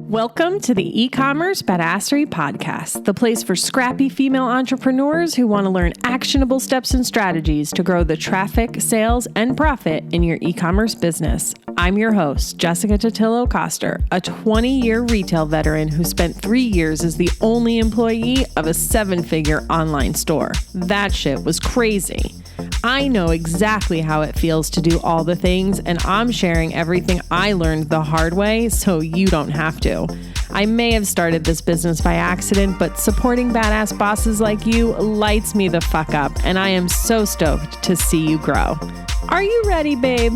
Welcome to the eCommerce Badassery Podcast, the place for scrappy female entrepreneurs who want to learn actionable steps and strategies to grow the traffic, sales, and profit in your e-commerce business. I'm your host, Jessica Totillo-Coster, a 20-year retail veteran who spent 3 years as the only employee of a 7-figure online store. That shit was crazy. I know exactly how it feels to do all the things, and I'm sharing everything I learned the hard way so you don't have to. I may have started this business by accident, but supporting badass bosses like you lights me the fuck up, and I am so stoked to see you grow. Are you ready, babe?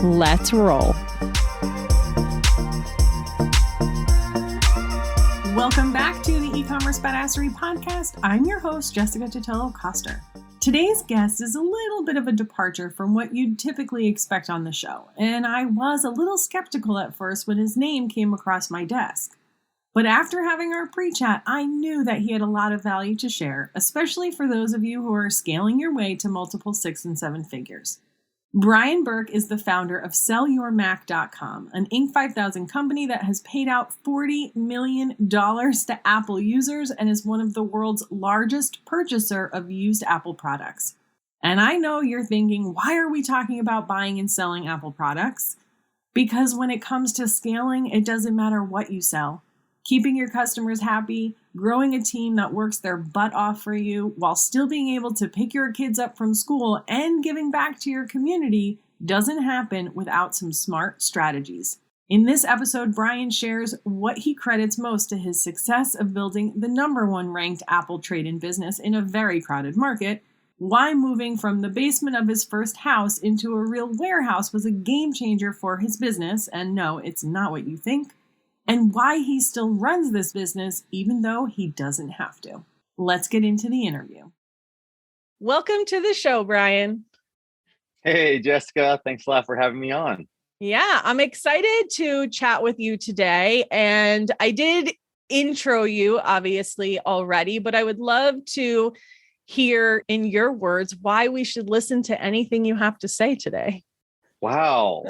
Let's roll. Welcome back to the eCommerce Badassery Podcast. I'm your host, Jessica Totillo-Coster. Today's guest is a little bit of a departure from what you'd typically expect on the show, and I was a little skeptical at first when his name came across my desk. But after having our pre-chat, I knew that he had a lot of value to share, especially for those of you who are scaling your way to multiple 6 and 7 figures. Brian Burke is the founder of SellYourMac.com, an Inc. 5000 company that has paid out $40 million to Apple users and is one of the world's largest purchaser of used Apple products. And I know you're thinking, why are we talking about buying and selling Apple products? Because when it comes to scaling, it doesn't matter what you sell. Keeping your customers happy, growing a team that works their butt off for you while still being able to pick your kids up from school and giving back to your community doesn't happen without some smart strategies. In this episode, Brian shares what he credits most to his success of building the #1 ranked Apple trade-in business in a very crowded market, why moving from the basement of his first house into a real warehouse was a game changer for his business, and no, it's not what you think, and why he still runs this business even though he doesn't have to. Let's get into the interview. Welcome to the show, Brian. Hey, Jessica. Thanks a lot for having me on. Yeah, I'm excited to chat with you today. And I did intro you, obviously, already, but I would love to hear in your words why we should listen to anything you have to say today. Wow.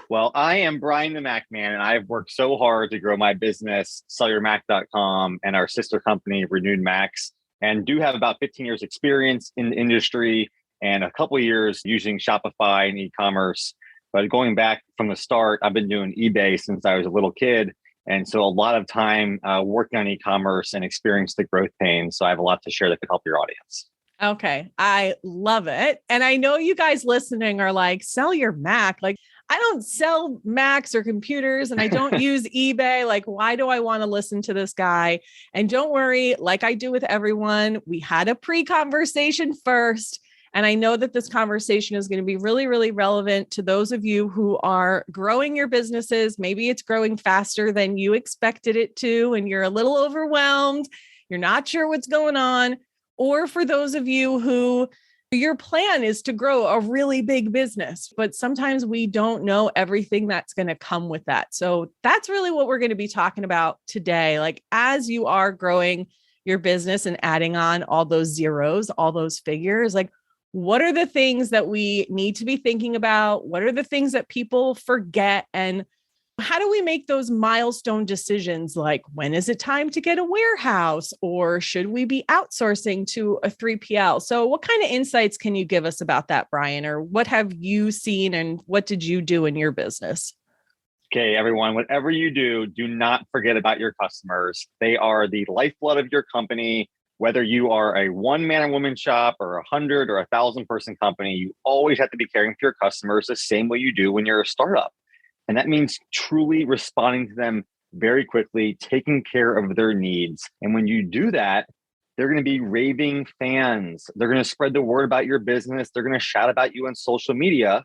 Well, I am Brian the Mac Man, and I've worked so hard to grow my business, SellYourMac.com, and our sister company, Renewed Macs, and do have about 15 years experience in the industry and a couple of years using Shopify and e-commerce. But going back from the start, I've been doing eBay since I was a little kid. And so a lot of time working on e-commerce and experienced the growth pains. So I have a lot to share that could help your audience. Okay. I love it. And I know you guys listening are like, sell your Mac. Like, I don't sell Macs or computers and I don't use eBay. Like, why do I want to listen to this guy? And don't worry, like I do with everyone, we had a pre-conversation first. And I know that this conversation is going to be really, really relevant to those of you who are growing your businesses. Maybe it's growing faster than you expected it to, and you're a little overwhelmed. You're not sure what's going on. Or for those of you who your plan is to grow a really big business, but sometimes we don't know everything that's going to come with that. So that's really what we're going to be talking about today. Like, as you are growing your business and adding on all those zeros, all those figures, like, what are the things that we need to be thinking about? What are the things that people forget? And how do we make those milestone decisions? Like, when is it time to get a warehouse, or should we be outsourcing to a 3PL? So what kind of insights can you give us about that, Brian? Or what have you seen and what did you do in your business? Okay, everyone, whatever you do, do not forget about your customers. They are the lifeblood of your company. Whether you are a one-man or woman shop or 100 or 1,000 person company, you always have to be caring for your customers the same way you do when you're a startup. And that means truly responding to them very quickly, taking care of their needs. And when you do that, they're going to be raving fans. They're going to spread the word about your business. They're going to shout about you on social media.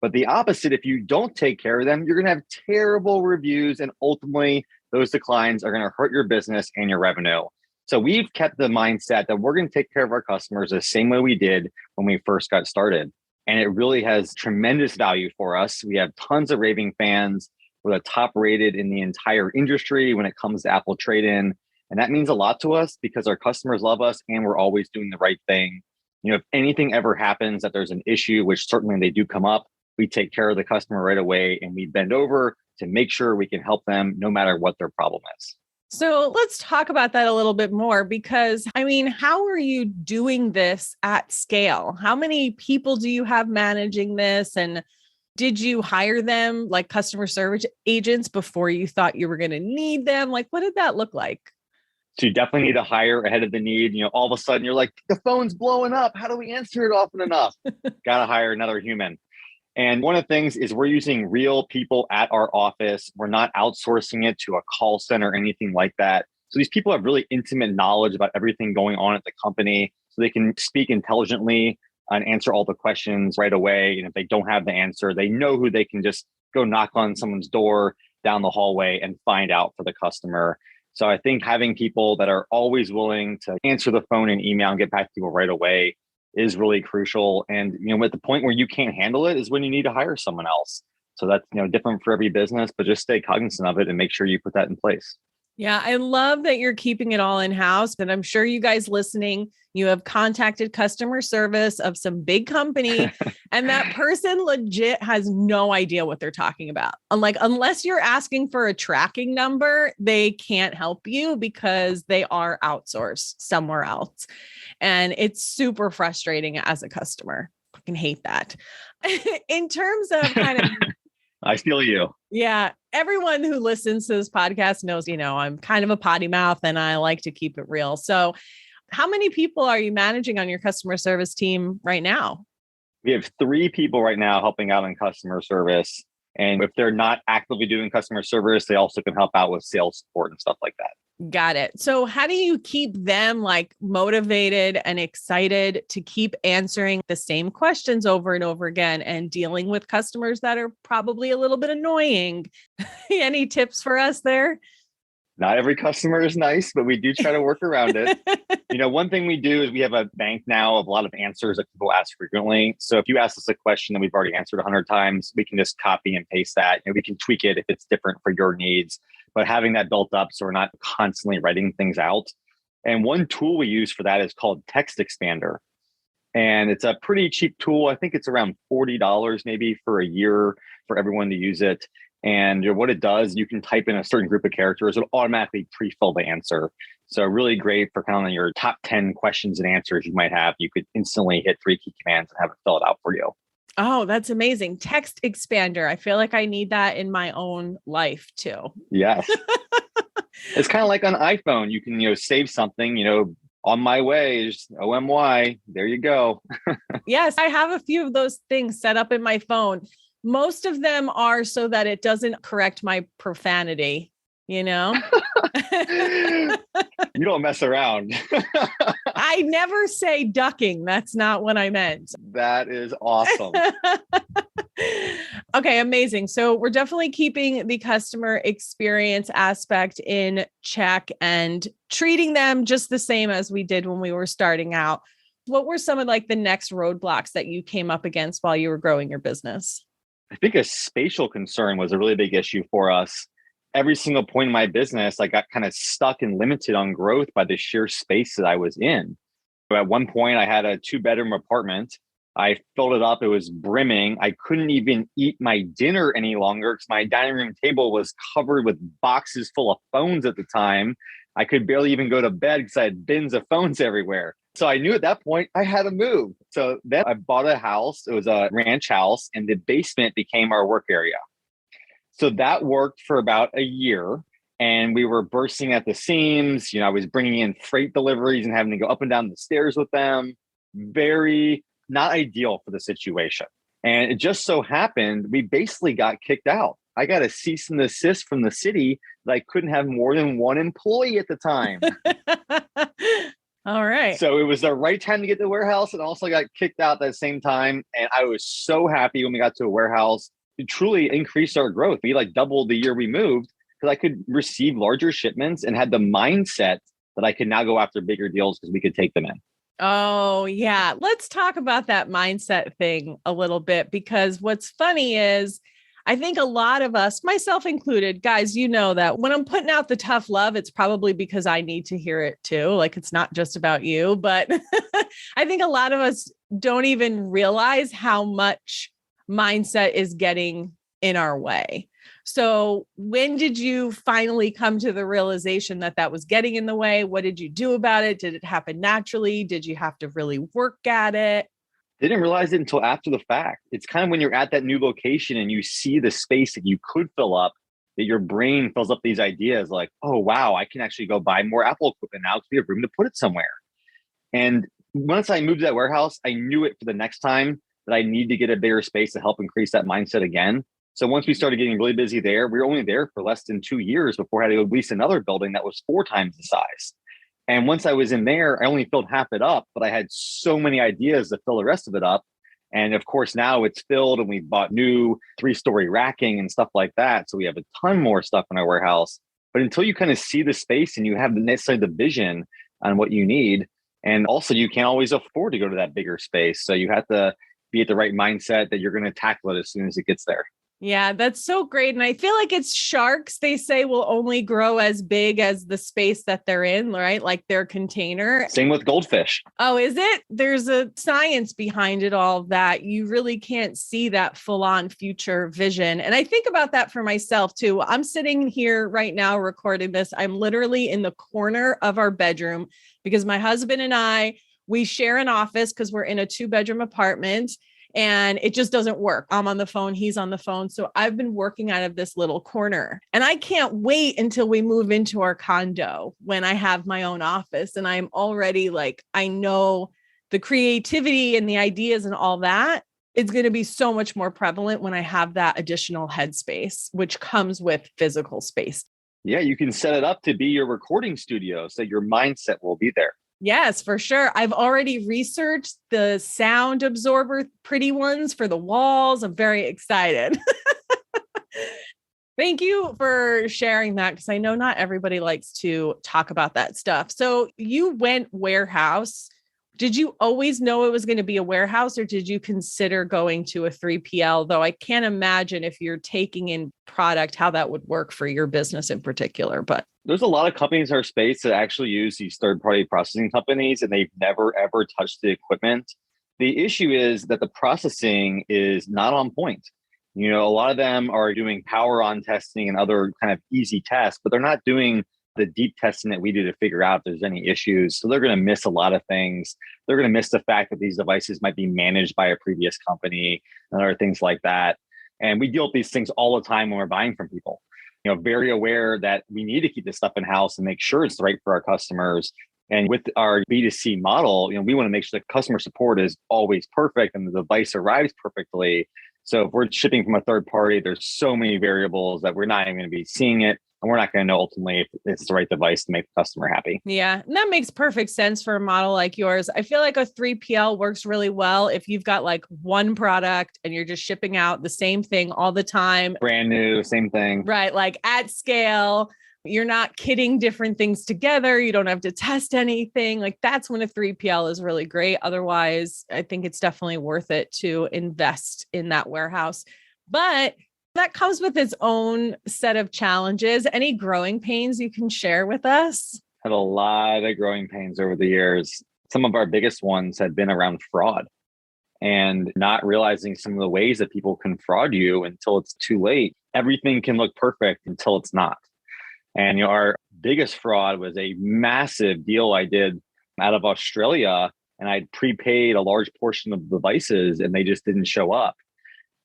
But the opposite, if you don't take care of them, you're going to have terrible reviews. And ultimately, those declines are going to hurt your business and your revenue. So we've kept the mindset that we're going to take care of our customers the same way we did when we first got started. And it really has tremendous value for us. We have tons of raving fans. We're the top rated in the entire industry when it comes to Apple trade-in. And that means a lot to us because our customers love us and we're always doing the right thing. You know, if anything ever happens that there's an issue, which certainly they do come up, We take care of the customer right away, and we bend over to make sure we can help them no matter what their problem is. So let's talk about that a little bit more because, how are you doing this at scale? How many people do you have managing this? And did you hire them like customer service agents before you thought you were going to need them? Like, what did that look like? So you definitely need to hire ahead of the need. All of a sudden you're like, the phone's blowing up. How do we answer it often enough? Got to hire another human. And one of the things is we're using real people at our office. We're not outsourcing it to a call center or anything like that. So these people have really intimate knowledge about everything going on at the company. So they can speak intelligently and answer all the questions right away. And if they don't have the answer, they know who they can just go knock on someone's door down the hallway and find out for the customer. So I think having people that are always willing to answer the phone and email and get back to people right away is really crucial. And, at the point where you can't handle it is when you need to hire someone else. So that's, different for every business, but just stay cognizant of it and make sure you put that in place. Yeah, I love that you're keeping it all in-house. And I'm sure you guys listening, you have contacted customer service of some big company and that person legit has no idea what they're talking about. Unless you're asking for a tracking number, they can't help you because they are outsourced somewhere else. And it's super frustrating as a customer. I fucking hate that. In terms of kind of I feel you. Yeah. Everyone who listens to this podcast knows, I'm kind of a potty mouth and I like to keep it real. So how many people are you managing on your customer service team right now? We have 3 people right now helping out in customer service. And if they're not actively doing customer service, they also can help out with sales support and stuff like that. Got it. So how do you keep them motivated and excited to keep answering the same questions over and over again and dealing with customers that are probably a little bit annoying? Any tips for us there? Not every customer is nice, but we do try to work around it. One thing we do is we have a bank now of a lot of answers that people ask frequently. So if you ask us a question that we've already answered 100 times, we can just copy and paste that. We can tweak it if it's different for your needs. But having that built up so we're not constantly writing things out. And one tool we use for that is called Text Expander. And it's a pretty cheap tool. I think it's around $40 maybe for a year for everyone to use it. And what it does, you can type in a certain group of characters, it'll automatically pre-fill the answer. So really great for kind of your top 10 questions and answers you might have. You could instantly hit 3 key commands and have it fill it out for you. Oh, that's amazing. Text Expander. I feel like I need that in my own life too. Yes. It's kind of like on iPhone. You can, save something, on my way, just OMY. There you go. Yes, I have a few of those things set up in my phone. Most of them are so that it doesn't correct my profanity, You don't mess around. I never say ducking. That's not what I meant. That is awesome. Okay, amazing. So we're definitely keeping the customer experience aspect in check and treating them just the same as we did when we were starting out. What were some of the next roadblocks that you came up against while you were growing your business? I think a spatial concern was a really big issue for us. Every single point in my business, I got kind of stuck and limited on growth by the sheer space that I was in. At one point, I had a 2-bedroom apartment. I filled it up. It was brimming. I couldn't even eat my dinner any longer because my dining room table was covered with boxes full of phones at the time. I could barely even go to bed because I had bins of phones everywhere. So I knew at that point I had to move. So then I bought a house. It was a ranch house, and the basement became our work area. So that worked for about a year, and we were bursting at the seams. I was bringing in freight deliveries and having to go up and down the stairs with them. Very not ideal for the situation. And it just so happened, we basically got kicked out. I got a cease and desist from the city that I couldn't have more than one employee at the time. All right. So it was the right time to get to the warehouse, and also got kicked out at the same time. And I was so happy when we got to a warehouse. It truly increased our growth. We doubled the year we moved because I could receive larger shipments and had the mindset that I could now go after bigger deals because we could take them in. Oh, yeah. Let's talk about that mindset thing a little bit, because what's funny is I think a lot of us, myself included, guys, that when I'm putting out the tough love, it's probably because I need to hear it too. It's not just about you, but I think a lot of us don't even realize how much mindset is getting in our way. So when did you finally come to the realization that that was getting in the way? What did you do about it? Did it happen naturally? Did you have to really work at it? Didn't realize it until after the fact. It's kind of when you're at that new location and you see the space that you could fill up, that your brain fills up these ideas like, oh, wow, I can actually go buy more Apple equipment now because we have room to put it somewhere. And once I moved to that warehouse, I knew it for the next time that I need to get a bigger space to help increase that mindset again. So once we started getting really busy there, we were only there for less than 2 years before I had to go lease another building that was 4 times the size. And once I was in there, I only filled half it up, but I had so many ideas to fill the rest of it up. And of course, now it's filled and we bought new 3-story racking and stuff like that. So we have a ton more stuff in our warehouse. But until you kind of see the space and you have necessarily the vision on what you need, and also you can't always afford to go to that bigger space. So you have to be at the right mindset that you're going to tackle it as soon as it gets there. Yeah, that's so great. And I feel like it's sharks, they say, will only grow as big as the space that they're in, right? Like their container. Same with goldfish. Oh, is it? There's a science behind it all that you really can't see that full on future vision. And I think about that for myself too. I'm sitting here right now recording this. I'm literally in the corner of our bedroom because my husband and I, we share an office because we're in a 2-bedroom apartment. And it just doesn't work. I'm on the phone. He's on the phone. So I've been working out of this little corner and I can't wait until we move into our condo when I have my own office. And I'm already like, I know the creativity and the ideas and all that is going to be so much more prevalent when I have that additional headspace, which comes with physical space. Yeah, you can set it up to be your recording studio so your mindset will be there. Yes, for sure. I've already researched the sound absorber pretty ones for the walls. I'm very excited. Thank you for sharing that because I know not everybody likes to talk about that stuff. So you went warehouse. Did you always know it was going to be a warehouse or did you consider going to a 3PL? Though I can't imagine if you're taking in product, how that would work for your business in particular. But there's a lot of companies in our space that actually use these third-party processing companies and they've never, ever touched the equipment. The issue is that the processing is not on point. You know, a lot of them are doing power on testing and other kind of easy tests, but they're not doing the deep testing that we do to figure out if there's any issues. So they're going to miss a lot of things. They're going to miss the fact that these devices might be managed by a previous company and other things like that. And we deal with these things all the time when we're buying from people. You know, very aware that we need to keep this stuff in-house and make sure it's right for our customers. And with our B2C model, you know, we want to make sure that customer support is always perfect and the device arrives perfectly. So if we're shipping from a third party, there's so many variables that we're not even going to be seeing it. And we're not going to know ultimately if it's the right device to make the customer happy. Yeah, and that makes perfect sense for a model like yours. I feel like a 3PL works really well if you've got like one product and you're just shipping out the same thing all the time. Brand new, same thing. Right, like at scale. You're not kitting different things together. You don't have to test anything. Like that's when a 3PL is really great. Otherwise, I think it's definitely worth it to invest in that warehouse. But that comes with its own set of challenges. Any growing pains you can share with us? Had a lot of growing pains over the years. Some of our biggest ones had been around fraud and not realizing some of the ways that people can fraud you until it's too late. Everything can look perfect until it's not. And our biggest fraud was a massive deal I did out of Australia, and I'd prepaid a large portion of the devices and they just didn't show up.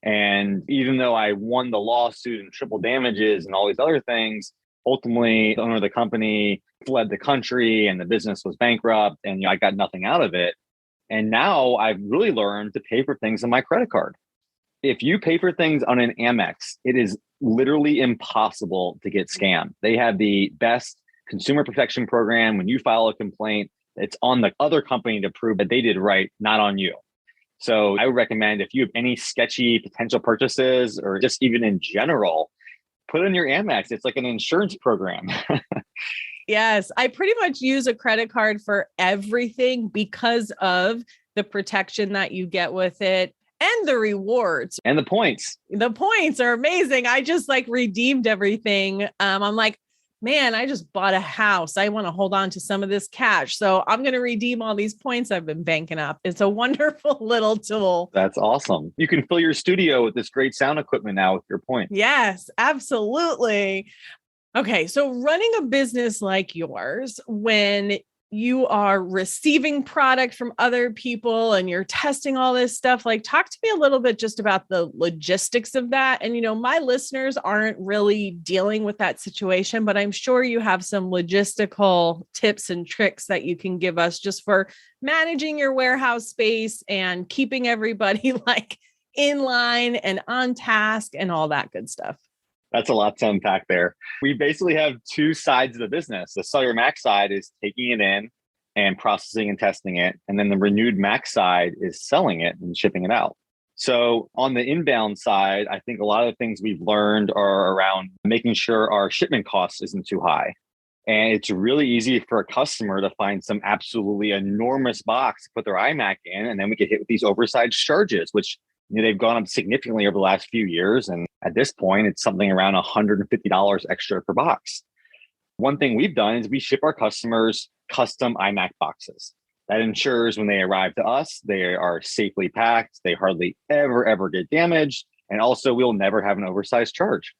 And even though I won the lawsuit and triple damages and all these other things, ultimately the owner of the company fled the country and the business was bankrupt and I got nothing out of it. And now I've really learned to pay for things on my credit card. If you pay for things on an Amex, it is literally impossible to get scammed. They have the best consumer protection program. When you file a complaint, it's on the other company to prove that they did right, not on you. So I would recommend if you have any sketchy potential purchases or just even in general, put in your Amex. It's like an insurance program. Yes, I pretty much use a credit card for everything because of the protection that you get with it and the rewards. And the points. The points are amazing. I just like redeemed everything. I'm like, man, I just bought a house. I want to hold on to some of this cash. So I'm going to redeem all these points I've been banking up. It's a wonderful little tool. That's awesome. You can fill your studio with this great sound equipment now with your points. Yes, absolutely. Okay, so running a business like yours, when you are receiving product from other people and you're testing all this stuff, like talk to me a little bit just about the logistics of that. And, my listeners aren't really dealing with that situation, but I'm sure you have some logistical tips and tricks that you can give us just for managing your warehouse space and keeping everybody like in line and on task and all that good stuff. That's a lot to unpack there. We basically have two sides of the business. The Cellular Max side is taking it in and processing and testing it. And then the Renewed Max side is selling it and shipping it out. So on the inbound side, I think a lot of the things we've learned are around making sure our shipment cost isn't too high. And it's really easy for a customer to find some absolutely enormous box to put their iMac in. And then we get hit with these oversized charges, which they've gone up significantly over the last few years. And at this point, it's something around $150 extra per box. One thing we've done is we ship our customers custom iMac boxes. That ensures when they arrive to us, they are safely packed. They hardly ever get damaged. And also, we'll never have an oversized charge.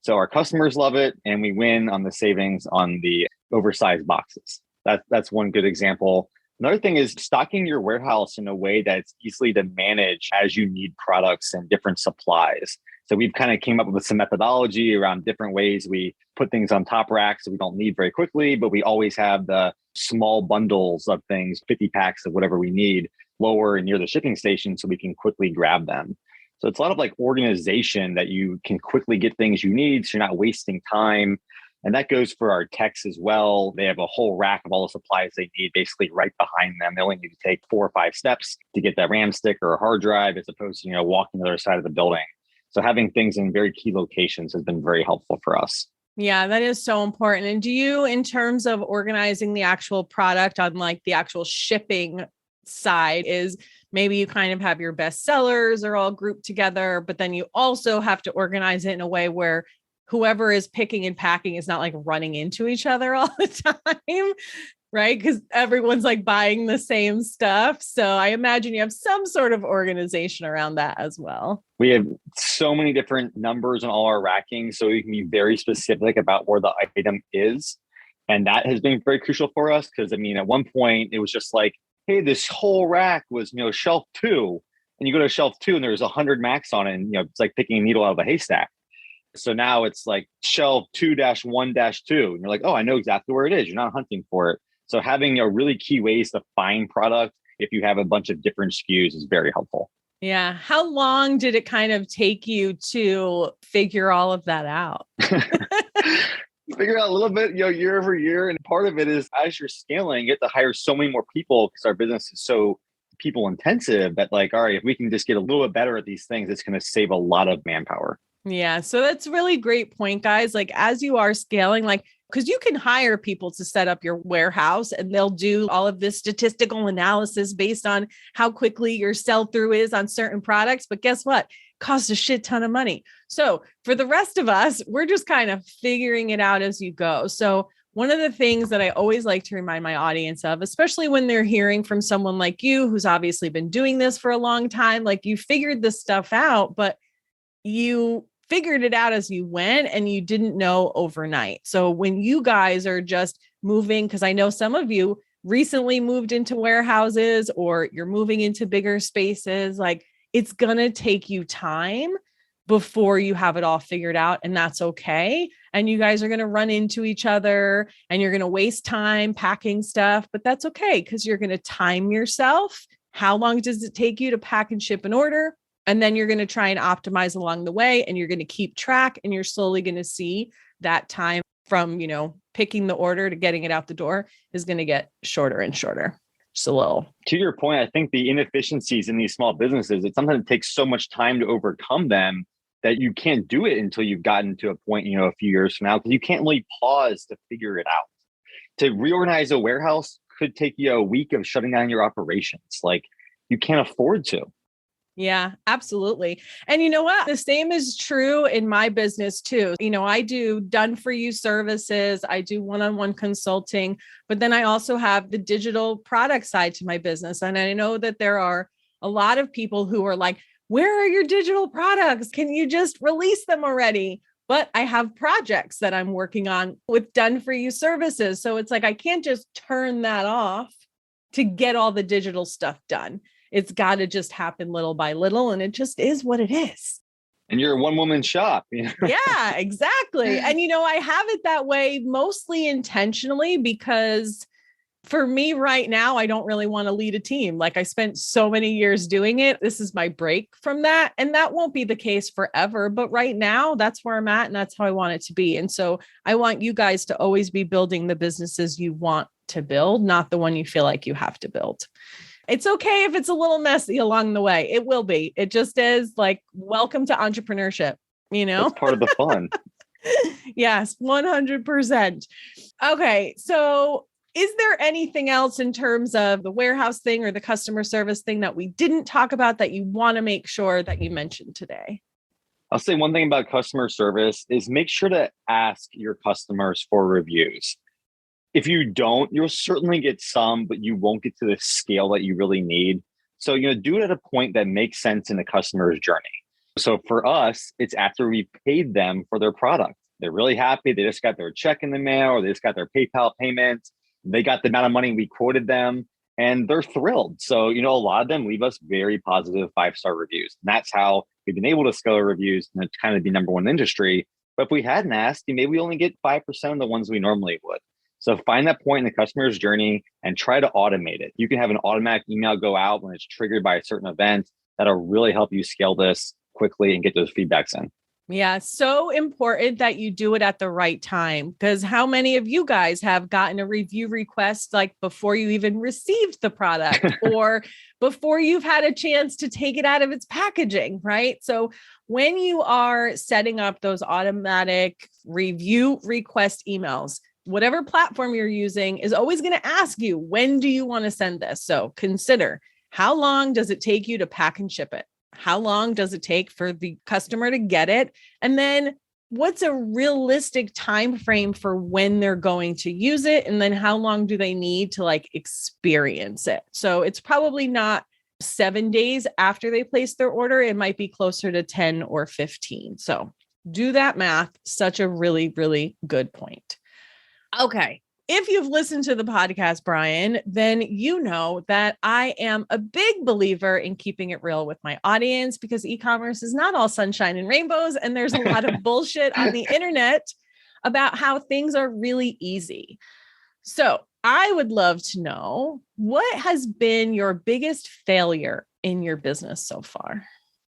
So our customers love it, and we win on the savings on the oversized boxes. That's one good example. Another thing is stocking your warehouse in a way that's easily to manage as you need products and different supplies. So we've kind of came up with some methodology around different ways we put things on top racks that we don't need very quickly, but we always have the small bundles of things, 50 packs of whatever we need, lower and near the shipping station so we can quickly grab them. So it's a lot of like organization that you can quickly get things you need so you're not wasting time. And that goes for our techs as well. They have a whole rack of all the supplies they need basically right behind them. They only need to take 4 or 5 steps to get that RAM stick or a hard drive as opposed to, walking to the other side of the building. So having things in very key locations has been very helpful for us. Yeah, that is so important. And do you, in terms of organizing the actual product on like the actual shipping side, is maybe you kind of have your best sellers are all grouped together, but then you also have to organize it in a way where whoever is picking and packing is not like running into each other all the time, right? Because everyone's like buying the same stuff. So I imagine you have some sort of organization around that as well. We have so many different numbers in all our racking, so we can be very specific about where the item is. And that has been very crucial for us because, at one point it was just like, hey, this whole rack was, shelf 2. And you go to shelf 2 and there's 100 Macs on it. And, it's like picking a needle out of a haystack. So now it's like shelf 2-1-2. And you're like, oh, I know exactly where it is. You're not hunting for it. So having really key ways to find product if you have a bunch of different SKUs is very helpful. Yeah. How long did it kind of take you to figure all of that out? Figure out a little bit, year over year. And part of it is as you're scaling, you get to hire so many more people because our business is so people intensive that like, all right, if we can just get a little bit better at these things, it's going to save a lot of manpower. Yeah. So that's a really great point, guys. Like as you are scaling, like, because you can hire people to set up your warehouse and they'll do all of this statistical analysis based on how quickly your sell through is on certain products. But guess what? It costs a shit ton of money. So for the rest of us, we're just kind of figuring it out as you go. So one of the things that I always like to remind my audience of, especially when they're hearing from someone like you, who's obviously been doing this for a long time, like you figured this stuff out, but you figured it out as you went and you didn't know overnight. So when you guys are just moving, because I know some of you recently moved into warehouses or you're moving into bigger spaces, like it's going to take you time before you have it all figured out. And that's okay. And you guys are going to run into each other and you're going to waste time packing stuff, but that's okay because you're going to time yourself. How long does it take you to pack and ship an order? And then you're going to try and optimize along the way and you're going to keep track and you're slowly going to see that time from, picking the order to getting it out the door is going to get shorter and shorter. Just a little. To your point, I think the inefficiencies in these small businesses, it sometimes takes so much time to overcome them that you can't do it until you've gotten to a point, a few years from now, because you can't really pause to figure it out. To reorganize a warehouse could take you a week of shutting down your operations. Like you can't afford to. Yeah, absolutely. And you know what? The same is true in my business too. I do done for you services. I do one-on-one consulting, but then I also have the digital product side to my business. And I know that there are a lot of people who are like, where are your digital products? Can you just release them already? But I have projects that I'm working on with done for you services. So it's like, I can't just turn that off to get all the digital stuff done. It's got to just happen little by little. And it just is what it is. And you're a one-woman shop. Yeah, exactly. And, I have it that way mostly intentionally because for me right now, I don't really want to lead a team. Like I spent so many years doing it. This is my break from that. And that won't be the case forever. But right now, that's where I'm at. And that's how I want it to be. And so I want you guys to always be building the businesses you want to build, not the one you feel like you have to build. It's okay if it's a little messy along the way. It will be. It just is like, welcome to entrepreneurship, That's part of the fun. Yes, 100%. Okay. So is there anything else in terms of the warehouse thing or the customer service thing that we didn't talk about that you want to make sure that you mentioned today? I'll say one thing about customer service is make sure to ask your customers for reviews. If you don't, you'll certainly get some, but you won't get to the scale that you really need. So, do it at a point that makes sense in the customer's journey. So for us, it's after we paid them for their product. They're really happy. They just got their check in the mail or they just got their PayPal payment. They got the amount of money we quoted them and they're thrilled. So, a lot of them leave us very positive 5-star reviews. And that's how we've been able to scale our reviews and kind of be number one in the industry. But if we hadn't asked, maybe we only get 5% of the ones we normally would. So find that point in the customer's journey and try to automate it. You can have an automatic email go out when it's triggered by a certain event. That'll really help you scale this quickly and get those feedbacks in. Yeah, so important that you do it at the right time, because how many of you guys have gotten a review request like before you even received the product or before you've had a chance to take it out of its packaging, right? So when you are setting up those automatic review request emails, whatever platform you're using is always going to ask you, when do you want to send this? So consider, how long does it take you to pack and ship it? How long does it take for the customer to get it? And then what's a realistic time frame for when they're going to use it? And then how long do they need to experience it? So it's probably not 7 days after they place their order. It might be closer to 10 or 15. So do that math. Such a really, really good point. Okay. If you've listened to the podcast, Brian, then you know that I am a big believer in keeping it real with my audience because e-commerce is not all sunshine and rainbows. And there's a lot of bullshit on the internet about how things are really easy. So I would love to know, what has been your biggest failure in your business so far?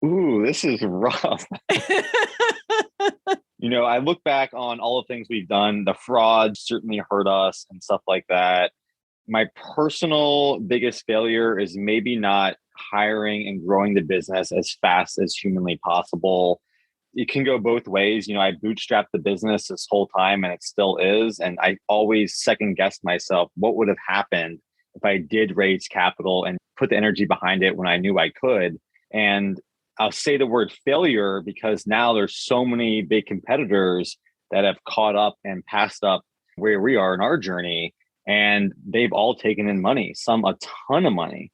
Ooh, this is rough. I look back on all the things we've done. The fraud certainly hurt us and stuff like that. My personal biggest failure is maybe not hiring and growing the business as fast as humanly possible. It can go both ways. I bootstrapped the business this whole time and it still is. And I always second guessed myself, what would have happened if I did raise capital and put the energy behind it when I knew I could? And I'll say the word failure because now there's so many big competitors that have caught up and passed up where we are in our journey. And they've all taken in money, some a ton of money.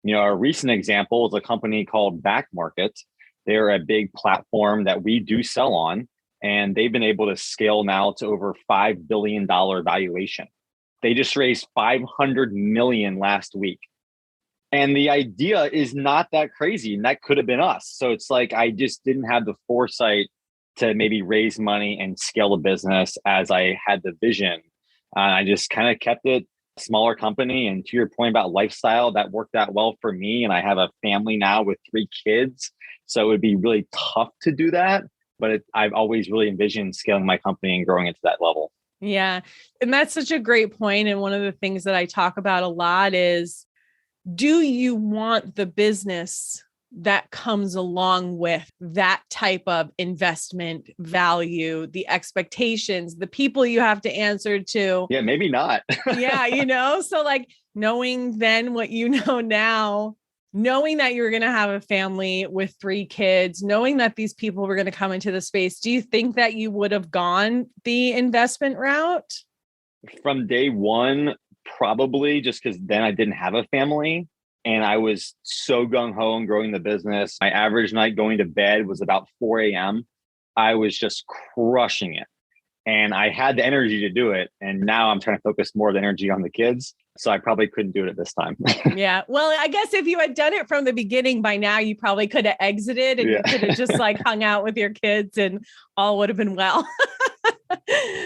A recent example is a company called Back Market. They're a big platform that we do sell on, and they've been able to scale now to over $5 billion valuation. They just raised $500 million last week. And the idea is not that crazy, and that could have been us. So it's like, I just didn't have the foresight to maybe raise money and scale the business as I had the vision. I just kind of kept it a smaller company. And to your point about lifestyle, that worked out well for me. And I have a family now with 3 kids. So it would be really tough to do that. But I've always really envisioned scaling my company and growing it to that level. Yeah. And that's such a great point. And one of the things that I talk about a lot is, do you want the business that comes along with that type of investment value, the expectations, the people you have to answer to? Yeah, maybe not. Yeah. So knowing then what you know now, Knowing that you were going to have a family with 3 kids, knowing that these people were going to come into the space, do you think that you would have gone the investment route? From day one, probably, just because then I didn't have a family and I was so gung-ho on growing the business. My average night going to bed was about 4 a.m. I was just crushing it. And I had the energy to do it. And now I'm trying to focus more of the energy on the kids. So I probably couldn't do it at this time. Yeah. Well, I guess if you had done it from the beginning by now, you probably could have exited and you could have just like hung out with your kids and all would have been well.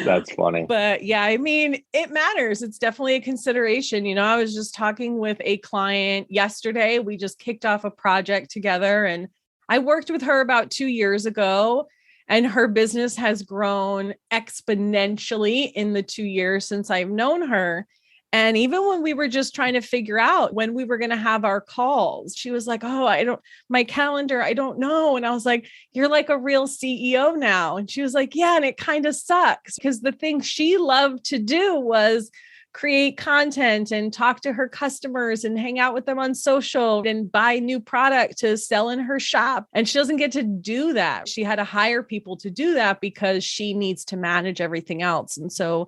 That's funny. But yeah, I mean, it matters. It's definitely a consideration. You know, I was just talking with a client yesterday. We just kicked off a project together and I worked with her about 2 years ago. And her business has grown exponentially in the 2 years since I've known her. And even when we were just trying to figure out when we were going to have our calls, she was like, oh, my calendar, I don't know. And I was like, you're like a real CEO now. And she was like, yeah. And it kind of sucks because the thing she loved to do was create content and talk to her customers and hang out with them on social and buy new product to sell in her shop. And she doesn't get to do that. She had to hire people to do that because she needs to manage everything else. And so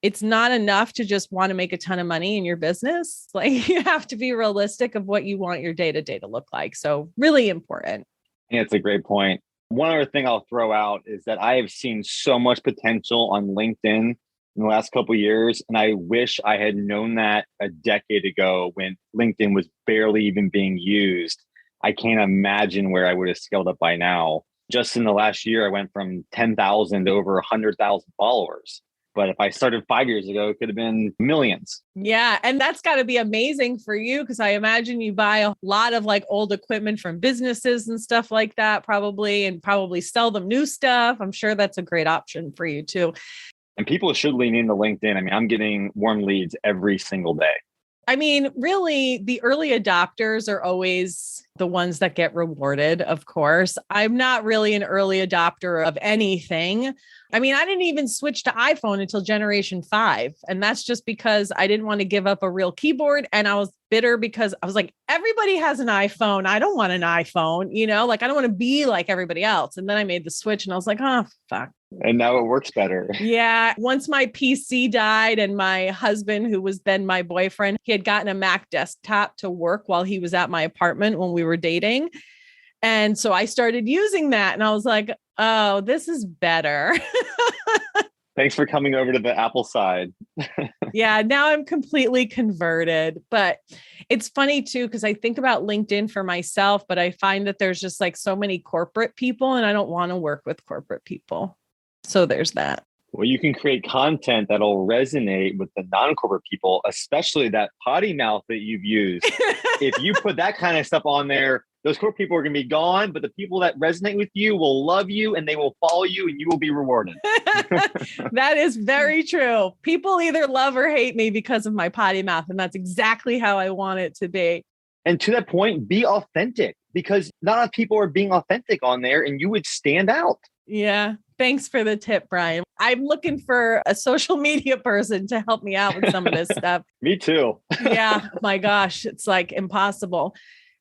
it's not enough to just want to make a ton of money in your business. Like you have to be realistic of what you want your day-to-day to look like. So really important. Yeah, it's a great point. One other thing I'll throw out is that I have seen so much potential on LinkedIn in the last couple of years. And I wish I had known that a decade ago when LinkedIn was barely even being used. I can't imagine where I would have scaled up by now. Just in the last year, I went from 10,000 to over 100,000 followers. But if I started 5 years ago, it could have been millions. Yeah. And that's got to be amazing for you because I imagine you buy a lot of like old equipment from businesses and stuff like that, probably, and probably sell them new stuff. I'm sure that's a great option for you too. And people should lean into LinkedIn. I mean, I'm getting warm leads every single day. I mean, really, the early adopters are always the ones that get rewarded, of course. I'm not really an early adopter of anything. I mean, I didn't even switch to iPhone until generation 5. And that's just because I didn't want to give up a real keyboard. And I was bitter because I was like, everybody has an iPhone. I don't want an iPhone, like I don't want to be like everybody else. And then I made the switch and I was like, oh, fuck. And now it works better. Yeah. Once my PC died and my husband, who was then my boyfriend, he had gotten a Mac desktop to work while he was at my apartment when we were dating. And so I started using that and I was like, oh, this is better. Thanks for coming over to the Apple side. Yeah, now I'm completely converted. But it's funny too, because I think about LinkedIn for myself, but I find that there's just like so many corporate people and I don't want to work with corporate people. So there's that. Well, you can create content that'll resonate with the non-corporate people, especially that potty mouth that you've used. If you put that kind of stuff on there, those corporate people are going to be gone, but the people that resonate with you will love you and they will follow you and you will be rewarded. That is very true. People either love or hate me because of my potty mouth. And that's exactly how I want it to be. And to that point, be authentic because not enough people are being authentic on there and you would stand out. Yeah. Thanks for the tip, Brian. I'm looking for a social media person to help me out with some of this stuff. Me too. Yeah. My gosh, it's like impossible.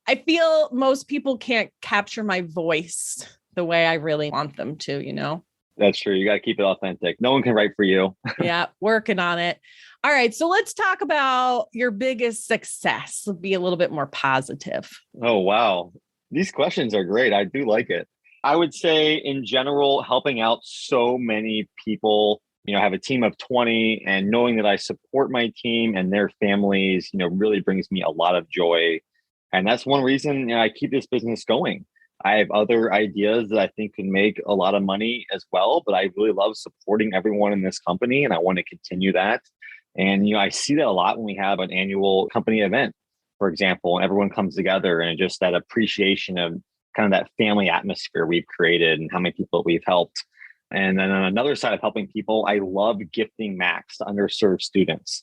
I feel most people can't capture my voice the way I really want them to, That's true. You got to keep it authentic. No one can write for you. Yeah. Working on it. All right. So let's talk about your biggest success. Be a little bit more positive. Oh, wow. These questions are great. I do like it. I would say in general, helping out so many people, I have a team of 20 and knowing that I support my team and their families, really brings me a lot of joy. And that's one reason I keep this business going. I have other ideas that I think can make a lot of money as well, but I really love supporting everyone in this company and I want to continue that. And, I see that a lot when we have an annual company event, for example, and everyone comes together and just that appreciation of kind of that family atmosphere we've created and how many people we've helped. And then on another side of helping people, I love gifting Macs to underserved students.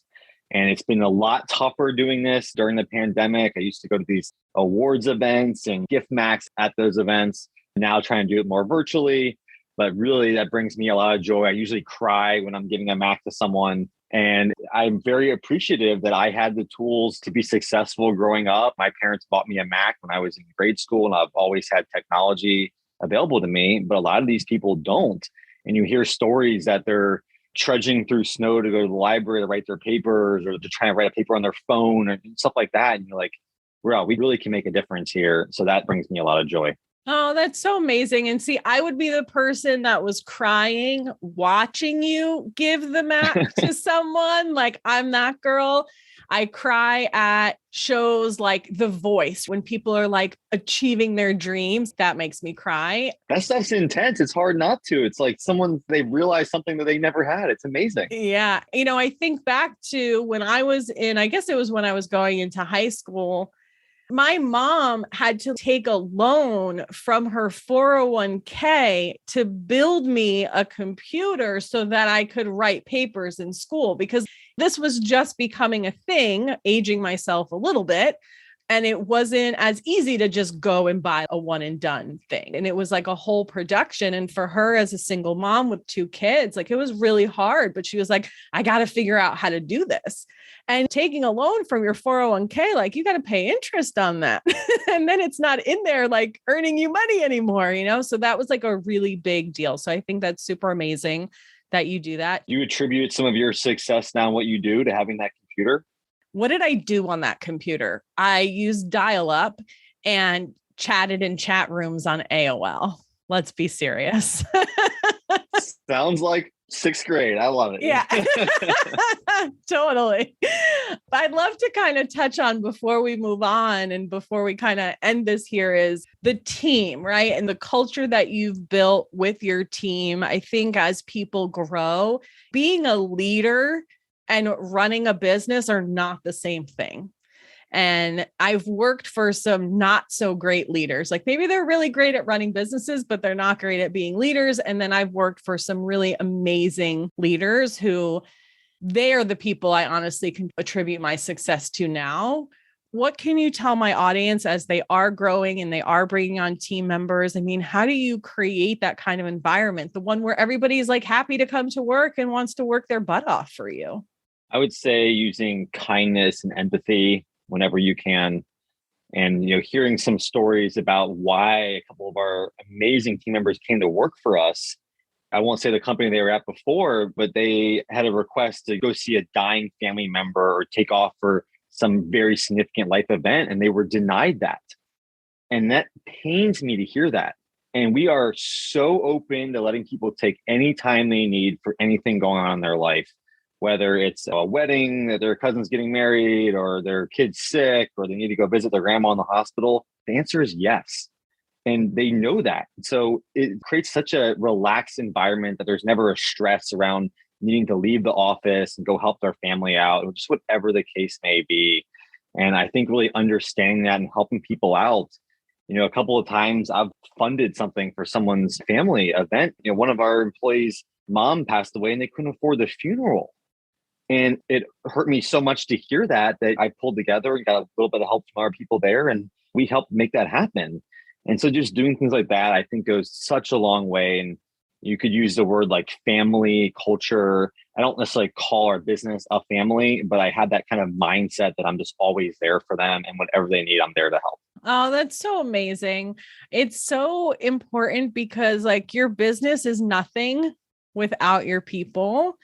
And it's been a lot tougher doing this during the pandemic. I used to go to these awards events and gift Macs at those events. Now trying to do it more virtually. But really, that brings me a lot of joy. I usually cry when I'm giving a Mac to someone. And I'm very appreciative that I had the tools to be successful growing up. My parents bought me a Mac when I was in grade school, and I've always had technology available to me. But a lot of these people don't. And you hear stories that they're trudging through snow to go to the library to write their papers, or they're trying to write a paper on their phone and stuff like that. And you're like, wow, we really can make a difference here. So that brings me a lot of joy. Oh, that's so amazing. And see, I would be the person that was crying, watching you give the Mac to someone. Like, I'm that girl. I cry at shows like The Voice when people are like achieving their dreams. That makes me cry. That stuff's intense. It's hard not to. It's like they realize something that they never had. It's amazing. Yeah. I think back to when I was I guess it was when I was going into high school. My mom had to take a loan from her 401k to build me a computer so that I could write papers in school, because this was just becoming a thing, aging myself a little bit. And it wasn't as easy to just go and buy a one and done thing. And it was like a whole production. And for her as a single mom with 2 kids, like it was really hard, but she was like, I got to figure out how to do this. And taking a loan from your 401k, like you got to pay interest on that. And then it's not in there like earning you money anymore, So that was like a really big deal. So I think that's super amazing that you do that. You attribute some of your success now, what you do, to having that computer? What did I do on that computer? I used dial-up and chatted in chat rooms on AOL. Let's be serious. Sounds like 6th grade. I love it. Yeah, totally. I'd love to kind of touch on before we move on and before we kind of end this here is the team, right? And the culture that you've built with your team. I think as people grow, being a leader and running a business are not the same thing. And I've worked for some not so great leaders. Like maybe they're really great at running businesses, but they're not great at being leaders. And then I've worked for some really amazing leaders who they are the people I honestly can attribute my success to now. What can you tell my audience as they are growing and they are bringing on team members? I mean, how do you create that kind of environment? The one where everybody's like happy to come to work and wants to work their butt off for you? I would say using kindness and empathy whenever you can. And, hearing some stories about why a couple of our amazing team members came to work for us. I won't say the company they were at before, but they had a request to go see a dying family member or take off for some very significant life event, and they were denied that. And that pains me to hear that. And we are so open to letting people take any time they need for anything going on in their life, whether it's a wedding, that their cousin's getting married, or their kid's sick, or they need to go visit their grandma in the hospital. The answer is yes. And they know that. So it creates such a relaxed environment that there's never a stress around needing to leave the office and go help their family out, or just whatever the case may be. And I think really understanding that and helping people out. A couple of times I've funded something for someone's family event. One of our employees' mom passed away and they couldn't afford the funeral. And it hurt me so much to hear that I pulled together and got a little bit of help from our people there, and we helped make that happen. And so just doing things like that, I think goes such a long way. And you could use the word like family culture. I don't necessarily call our business a family, but I had that kind of mindset that I'm just always there for them, and whatever they need, I'm there to help. Oh, that's so amazing. It's so important because like your business is nothing without your people.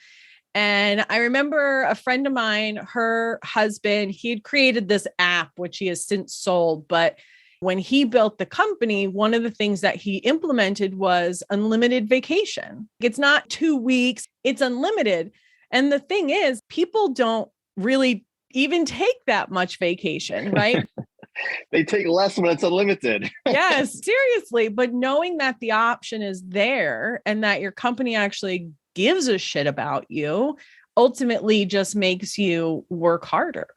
And I remember a friend of mine, her husband, he had created this app, which he has since sold. But when he built the company, one of the things that he implemented was unlimited vacation. It's not 2 weeks, it's unlimited. And the thing is, people don't really even take that much vacation, right? They take less when it's unlimited. Yes, seriously. But knowing that the option is there and that your company actually gives a shit about you ultimately just makes you work harder.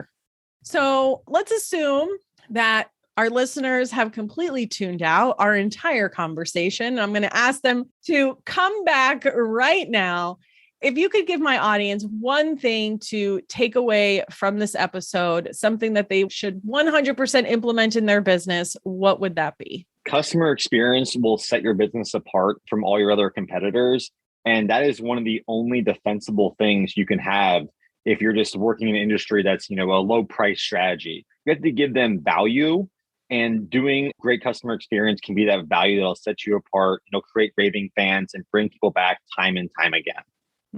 So let's assume that our listeners have completely tuned out our entire conversation. I'm going to ask them to come back right now. If you could give my audience one thing to take away from this episode, something that they should 100% implement in their business, what would that be? Customer experience will set your business apart from all your other competitors. And that is one of the only defensible things you can have if you're just working in an industry that's, a low price strategy. You have to give them value, and doing great customer experience can be that value that'll set you apart, create raving fans and bring people back time and time again.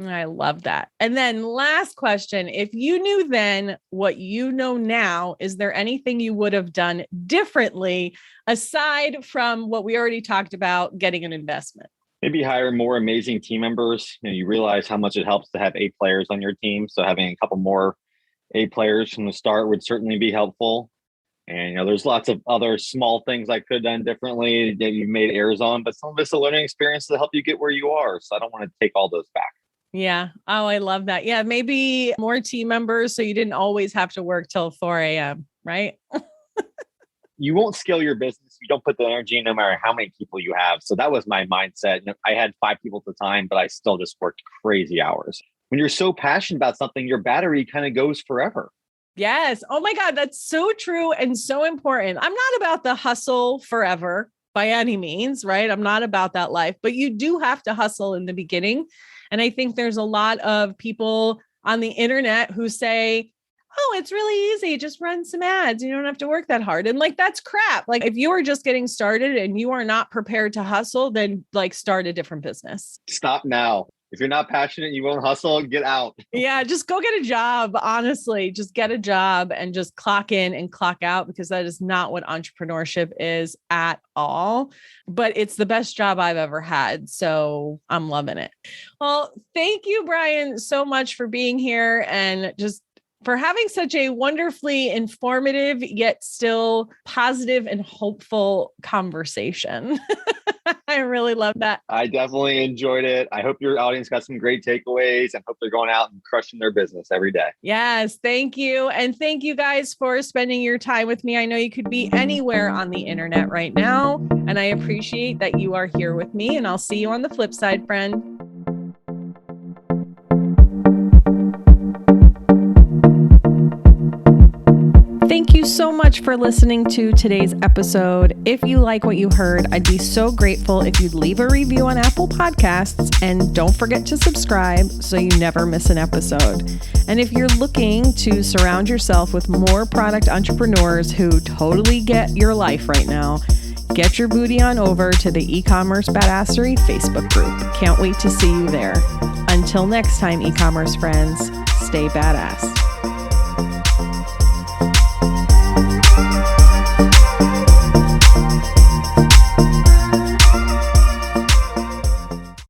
I love that. And then last question, if you knew then what you know now, is there anything you would have done differently aside from what we already talked about, getting an investment? Maybe hire more amazing team members. You realize how much it helps to have A players on your team. So having a couple more A players from the start would certainly be helpful. And, there's lots of other small things I could have done differently that you made errors on, but some of it's a learning experience to help you get where you are. So I don't want to take all those back. Yeah. Oh, I love that. Yeah. Maybe more team members, so you didn't always have to work till 4 a.m., right? You won't scale your business if you don't put the energy in, no matter how many people you have. So that was my mindset. I had 5 people at the time, but I still just worked crazy hours. When you're so passionate about something, your battery kind of goes forever. Yes. Oh my God. That's so true and so important. I'm not about the hustle forever by any means, right? I'm not about that life, but you do have to hustle in the beginning. And I think there's a lot of people on the internet who say, oh, it's really easy. Just run some ads. You don't have to work that hard. And that's crap. If you are just getting started and you are not prepared to hustle, then start a different business. Stop now. If you're not passionate, you won't hustle, get out. Yeah, just go get a job. Honestly, just get a job and just clock in and clock out, because that is not what entrepreneurship is at all. But it's the best job I've ever had. So I'm loving it. Well, thank you, Brian, so much for being here and just for having such a wonderfully informative, yet still positive and hopeful conversation. I really love that. I definitely enjoyed it. I hope your audience got some great takeaways and hope they're going out and crushing their business every day. Yes. Thank you. And thank you guys for spending your time with me. I know you could be anywhere on the internet right now, and I appreciate that you are here with me, and I'll see you on the flip side, friend. Thank you so much for listening to today's episode. If you like what you heard, I'd be so grateful if you'd leave a review on Apple Podcasts, and don't forget to subscribe so you never miss an episode. And if you're looking to surround yourself with more product entrepreneurs who totally get your life right now, get your booty on over to the eCommerce Badassery Facebook group. Can't wait to see you there. Until next time, e-commerce friends, stay badass.